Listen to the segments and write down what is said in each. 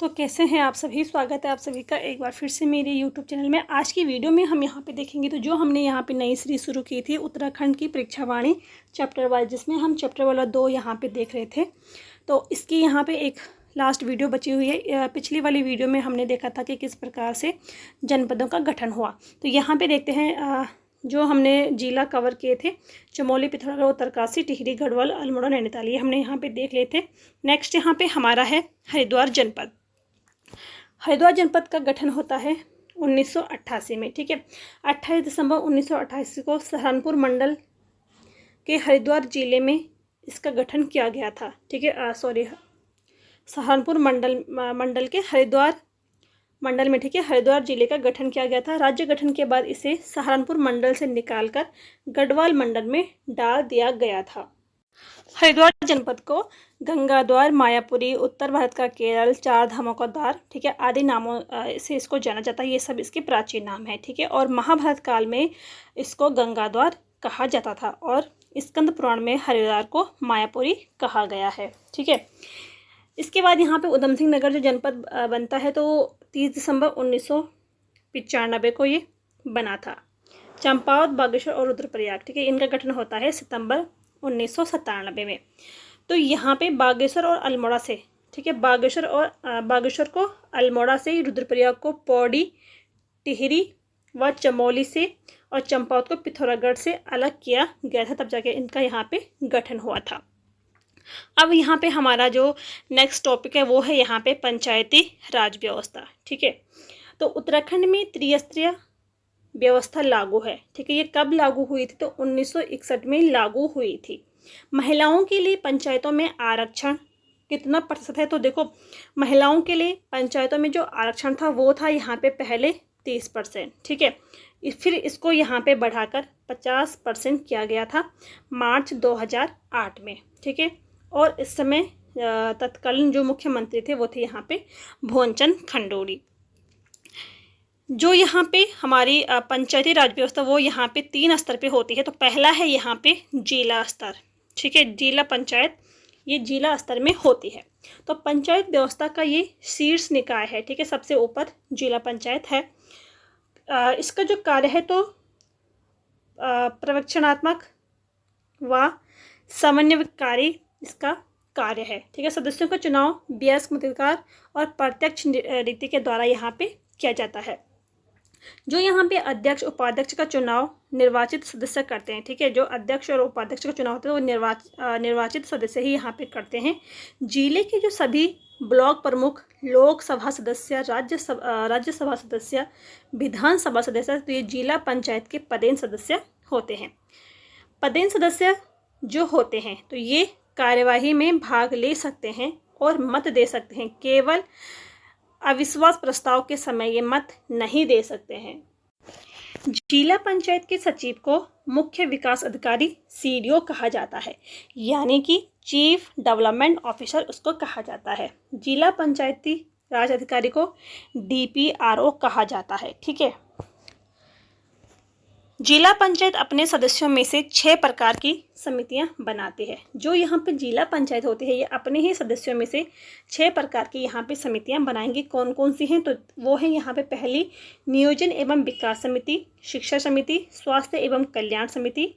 तो कैसे हैं आप सभी। स्वागत है आप सभी का एक बार फिर से मेरे YouTube चैनल में। आज की वीडियो में हम यहाँ पे देखेंगे तो जो हमने यहाँ पे नई सीरीज शुरू की थी उत्तराखंड की परीक्षावाणी चैप्टर वाइज, जिसमें हम चैप्टर वाला 2 यहाँ पे देख रहे थे। तो इसकी यहाँ पे एक लास्ट वीडियो बची हुई है। पिछली वाली वीडियो में हमने देखा था कि किस प्रकार से जनपदों का गठन हुआ। तो यहाँ पर देखते हैं जो हमने जिला कवर किए थे, चमोली, पिथौरागढ़, उत्तरकाशी, टिहरी, गढ़वाल, अल्मोड़ा, नैनीताल, ये हमने यहाँ पे देख लिए थे। नेक्स्ट यहाँ पे हमारा है हरिद्वार जनपद। हरिद्वार जनपद का गठन होता है 1988 में। ठीक है, 28 दिसंबर 1988 को सहारनपुर मंडल के हरिद्वार जिले में इसका गठन किया गया था। ठीक है, सहारनपुर मंडल के हरिद्वार मंडल में, ठीक है, हरिद्वार जिले का गठन किया गया था। राज्य गठन के बाद इसे सहारनपुर मंडल से निकालकर गढ़वाल मंडल में डाल दिया गया था। हरिद्वार जनपद को गंगाद्वार, मायापुरी, उत्तर भारत का केरल, चार धामों का द्वार, ठीक है, आदि नामों से इसको जाना जाता है। ये सब इसके प्राचीन नाम है। ठीक है, और महाभारत काल में इसको गंगाद्वार कहा जाता था और स्कंद पुराण में हरिद्वार को मायापुरी कहा गया है। ठीक है, इसके बाद यहाँ पे उधम सिंह नगर जो जनपद बनता है तो 30 दिसंबर 1995 को ये बना था। चंपावत, बागेश्वर और रुद्रप्रयाग, ठीक है, इनका गठन होता है सितंबर 1997 में। तो यहाँ पे बागेश्वर और अल्मोड़ा से, ठीक है, बागेश्वर को अल्मोड़ा से, रुद्रप्रयाग को पौड़ी, टिहरी व चमोली से और चंपावत को पिथौरागढ़ से अलग किया गया था। तब जाके इनका यहाँ पे गठन हुआ था। अब यहाँ पे हमारा जो नेक्स्ट टॉपिक है वो है यहाँ पे पंचायती राज व्यवस्था। ठीक है, तो उत्तराखंड में त्रिस्तरीय व्यवस्था लागू है। ठीक है, ये कब लागू हुई थी? तो 1961 में लागू हुई थी। महिलाओं के लिए पंचायतों में आरक्षण कितना प्रतिशत है? तो देखो, महिलाओं के लिए पंचायतों में जो आरक्षण था वो था यहाँ पे पहले 30%। ठीक है, फिर इसको यहाँ पे बढ़ाकर 50% किया गया था मार्च 2008 में। ठीक है, और इस समय तत्कालीन जो मुख्यमंत्री थे वो थे यहाँ पे भुवनचंद खंडूड़ी। जो यहाँ पे हमारी पंचायती राज व्यवस्था वो यहाँ पे 3 स्तर पे होती है। तो पहला है यहाँ पे जिला स्तर। ठीक है, जिला पंचायत ये जिला स्तर में होती है। तो पंचायत व्यवस्था का ये शीर्ष निकाय है। ठीक है, सबसे ऊपर जिला पंचायत है। इसका जो कार्य है तो पर्यवेक्षणात्मक व समन्वयकारी इसका कार्य है। ठीक है, सदस्यों का चुनाव वयस्क मताधिकार और प्रत्यक्ष रीति के द्वारा यहाँ पे किया जाता है। जो यहाँ पे अध्यक्ष उपाध्यक्ष का चुनाव निर्वाचित सदस्य करते हैं। ठीक है, जो अध्यक्ष और उपाध्यक्ष का चुनाव होता है वो निर्वाचित सदस्य ही यहाँ पे करते हैं। जिले के जो सभी ब्लॉक प्रमुख, लोकसभा सदस्य, राज्यसभा सदस्य, विधानसभा सदस्य, तो ये जिला पंचायत के पदेन सदस्य होते हैं। पदेन सदस्य जो होते हैं तो ये कार्यवाही में भाग ले सकते हैं और मत दे सकते हैं। केवल अविश्वास प्रस्ताव के समय ये मत नहीं दे सकते हैं। जिला पंचायत के सचिव को मुख्य विकास अधिकारी CDO कहा जाता है, यानी कि चीफ डेवलपमेंट ऑफिसर उसको कहा जाता है। जिला पंचायती राज अधिकारी को DPRO कहा जाता है। ठीक है, जिला पंचायत अपने सदस्यों में से 6 प्रकार की समितियां बनाती है। जो यहाँ पे जिला पंचायत होती है ये अपने ही सदस्यों में से 6 प्रकार की यहाँ पे समितियां बनाएंगी। कौन कौन सी हैं? तो वो है यहाँ पे पहली नियोजन एवं विकास समिति, शिक्षा समिति, स्वास्थ्य एवं कल्याण समिति,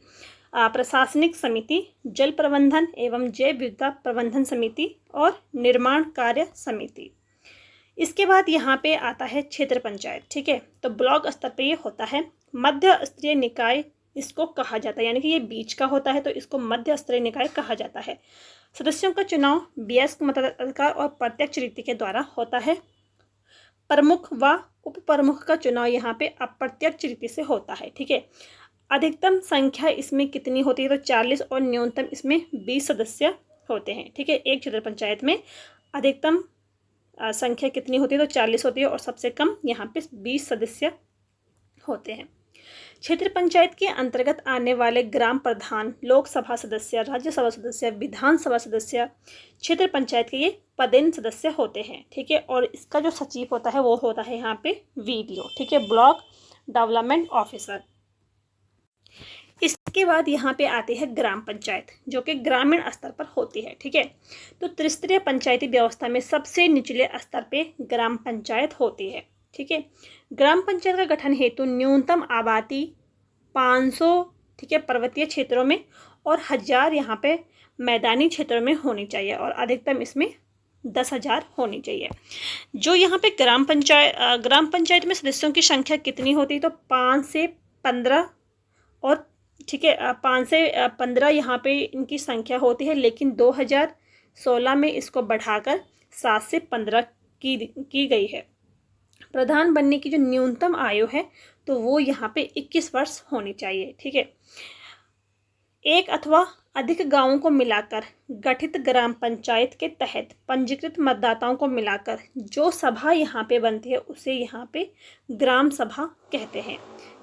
प्रशासनिक समिति, जल प्रबंधन एवं जैव विविधता प्रबंधन समिति और निर्माण कार्य समिति। इसके बाद यहाँ पे आता है क्षेत्र पंचायत। ठीक है, तो ब्लॉक स्तर पे ये होता है। मध्य स्तरीय निकाय इसको कहा जाता है, यानी कि ये बीच का होता है तो इसको मध्य स्तरीय निकाय कहा जाता है। सदस्यों का चुनाव वयस्क मताधिकार और प्रत्यक्ष रीति के द्वारा होता है। प्रमुख व उप प्रमुख का चुनाव यहाँ पे अप्रत्यक्ष रीति से होता है। ठीक है, अधिकतम संख्या इसमें कितनी होती है? तो 40 और न्यूनतम इसमें 20 सदस्य होते हैं। ठीक है, एक क्षेत्र पंचायत में अधिकतम संख्या कितनी होती है? तो 40 होती है और सबसे कम यहाँ पे 20 सदस्य होते हैं। क्षेत्र पंचायत के अंतर्गत आने वाले ग्राम प्रधान, लोकसभा सदस्य, राज्यसभा सदस्य, विधानसभा सदस्य क्षेत्र पंचायत के ये पदेन सदस्य होते हैं। ठीक है, और इसका जो सचिव होता है वो होता है यहाँ पे VDO। ठीक है, ब्लॉक डेवलपमेंट ऑफिसर। इसके बाद यहाँ पे आती है ग्राम पंचायत, जो कि ग्रामीण स्तर पर होती है। ठीक है, तो त्रिस्तरीय पंचायती व्यवस्था में सबसे निचले स्तर पे ग्राम पंचायत होती है। ठीक है, ग्राम पंचायत का गठन हेतु न्यूनतम आबादी 500, ठीक है, पर्वतीय क्षेत्रों में और 1000 यहाँ पे मैदानी क्षेत्रों में होनी चाहिए और अधिकतम इसमें 10,000 होनी चाहिए। जो यहाँ पे ग्राम पंचायत में सदस्यों की संख्या कितनी होती है, तो 5 से 15 और, ठीक है, 5 से 15 यहाँ पे इनकी संख्या होती है, लेकिन 2016 में इसको बढ़ाकर 7 से 15 की गई है। प्रधान बनने की जो न्यूनतम आयु है तो वो यहाँ पे 21 वर्ष होनी चाहिए। ठीक है, एक अथवा अधिक गांवों को मिलाकर गठित ग्राम पंचायत के तहत पंजीकृत मतदाताओं को मिलाकर जो सभा यहाँ पे बनती है उसे यहाँ पे ग्राम सभा कहते हैं।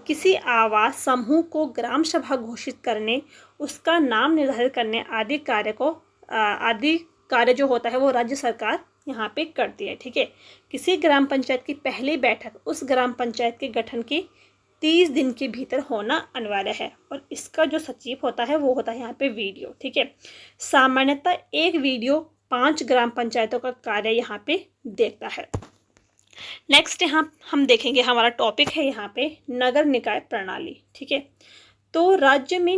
किसी आवास समूह को ग्राम सभा घोषित करने, उसका नाम निर्धारित करने आदि कार्य जो होता है वो राज्य सरकार यहाँ पे करती है। ठीक है, किसी ग्राम पंचायत की पहली बैठक उस ग्राम पंचायत के गठन के 30 दिन के भीतर होना अनिवार्य है और इसका जो सचिव होता है वो होता है यहाँ पे वीडियो। ठीक है, सामान्यतः एक वीडियो 5 ग्राम पंचायतों का कार्य यहाँ पे देखता है। नेक्स्ट यहाँ हम देखेंगे, हमारा टॉपिक है यहाँ पे नगर निकाय प्रणाली। ठीक है, तो राज्य में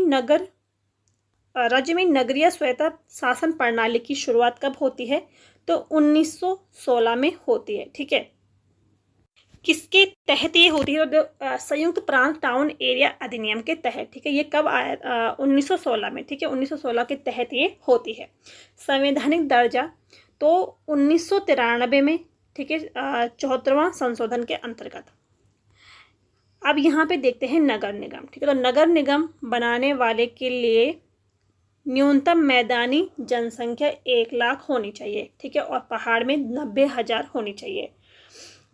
नगरीय स्वायत्त शासन प्रणाली की शुरुआत कब होती है, तो 1916 में होती है। ठीक है, किसके तहत ये होती है, तो संयुक्त प्रांत टाउन एरिया अधिनियम के तहत। ठीक है, ये कब आया, 1916 में। ठीक है, 1916 के तहत ये होती है। संवैधानिक दर्जा तो 1993 में। ठीक है, 74वां संशोधन के अंतर्गत। अब यहाँ पे देखते हैं नगर निगम। ठीक है, तो नगर निगम बनाने वाले के लिए न्यूनतम मैदानी जनसंख्या 1 लाख होनी चाहिए। ठीक है, और पहाड़ में 90,000 होनी चाहिए।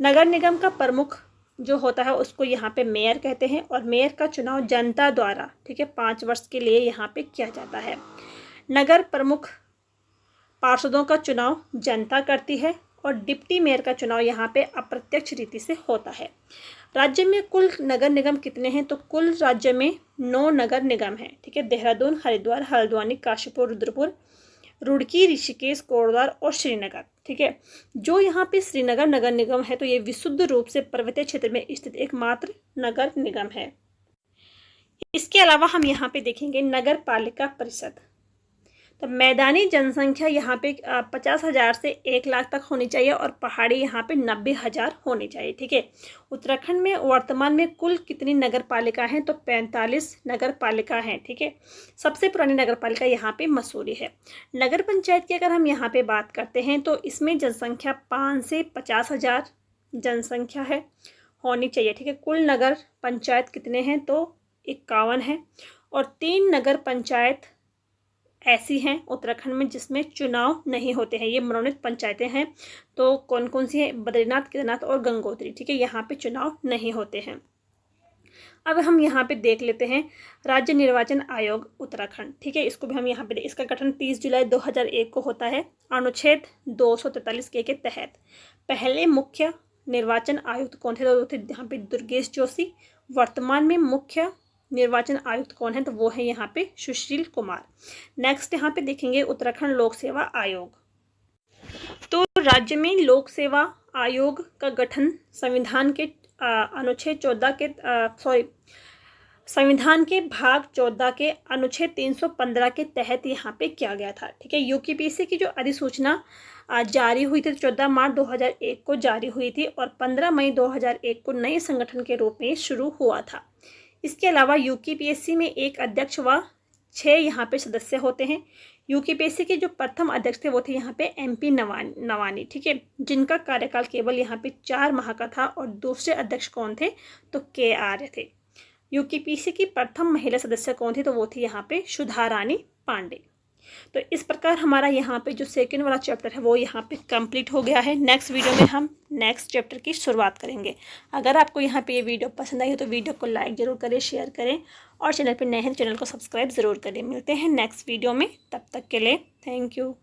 नगर निगम का प्रमुख जो होता है उसको यहाँ पे मेयर कहते हैं और मेयर का चुनाव जनता द्वारा, ठीक है, 5 वर्ष के लिए यहाँ पे किया जाता है। नगर प्रमुख पार्षदों का चुनाव जनता करती है और डिप्टी मेयर का चुनाव यहाँ पे अप्रत्यक्ष रीति से होता है। राज्य में कुल नगर निगम कितने हैं, तो कुल राज्य में 9 नगर निगम हैं। ठीक है, देहरादून, हरिद्वार, हल्द्वानी, काशीपुर, रुद्रपुर, रुड़की, ऋषिकेश, कोटद्वार और श्रीनगर। ठीक है, जो यहाँ पे श्रीनगर नगर निगम है तो ये विशुद्ध रूप से पर्वतीय क्षेत्र में स्थित एकमात्र नगर निगम है। इसके अलावा हम यहाँ पे देखेंगे नगर पालिका परिषद। तो मैदानी जनसंख्या यहाँ पे 50,000 से 1 लाख तक होनी चाहिए और पहाड़ी यहाँ पे 90,000 होनी चाहिए। ठीक है, उत्तराखंड में वर्तमान में कुल कितनी नगर पालिका हैं, तो 45 नगर पालिका हैं। ठीक है, सबसे पुरानी नगर पालिका यहाँ पे मसूरी है। नगर पंचायत की अगर हम यहाँ पे बात करते हैं तो इसमें जनसंख्या 5 से 50,000 जनसंख्या है होनी चाहिए। ठीक है, कुल नगर पंचायत कितने हैं, तो 51 है और 3 नगर पंचायत ऐसी हैं उत्तराखंड में जिसमें चुनाव नहीं होते हैं। ये मनोनीत पंचायतें हैं। तो कौन कौन सी हैं, बद्रीनाथ, केदारनाथ और गंगोत्री। ठीक है, यहाँ पे चुनाव नहीं होते हैं। अब हम यहाँ पे देख लेते हैं राज्य निर्वाचन आयोग उत्तराखंड। ठीक है, इसको भी हम यहाँ पे, इसका गठन 30 जुलाई 2001 को होता है अनुच्छेद 243 के तहत। पहले मुख्य निर्वाचन आयुक्त कौन थे, तो थे यहाँ पे दुर्गेश जोशी। वर्तमान में मुख्य निर्वाचन आयुक्त कौन है, तो वो है यहाँ पे सुशील कुमार। नेक्स्ट यहाँ पे देखेंगे उत्तराखंड लोक सेवा आयोग। तो राज्य में लोक सेवा आयोग का गठन संविधान के अनुच्छेद 14 के संविधान के भाग 14 के अनुच्छेद 315 के तहत यहाँ पे किया गया था। ठीक है, यूकेपीएससी की जो अधिसूचना जारी हुई थी 14 मार्च 2001 को जारी हुई थी और 15 मई 2001 को नए संगठन के रूप में शुरू हुआ था। इसके अलावा यूकेपीएससी में एक अध्यक्ष व 6 यहाँ पे सदस्य होते हैं। यूकेपीएससी के जो प्रथम अध्यक्ष थे वो थे यहाँ पे एमपी नवानी। ठीक है, जिनका कार्यकाल केवल यहाँ पे 4 माह का था और दूसरे अध्यक्ष कौन थे, तो के आर्य थे। यूकेपीएससी की प्रथम महिला सदस्य कौन थी, तो वो थी यहाँ पे सुधा रानी पांडे। तो इस प्रकार हमारा यहाँ पे जो सेकंड वाला चैप्टर है वो यहाँ पे कंप्लीट हो गया है। नेक्स्ट वीडियो में हम नेक्स्ट चैप्टर की शुरुआत करेंगे। अगर आपको यहाँ पे ये वीडियो पसंद आई हो तो वीडियो को लाइक ज़रूर करें, शेयर करें और चैनल पे नए हैं चैनल को सब्सक्राइब ज़रूर करें। मिलते हैं नेक्स्ट वीडियो में, तब तक के लिए थैंक यू।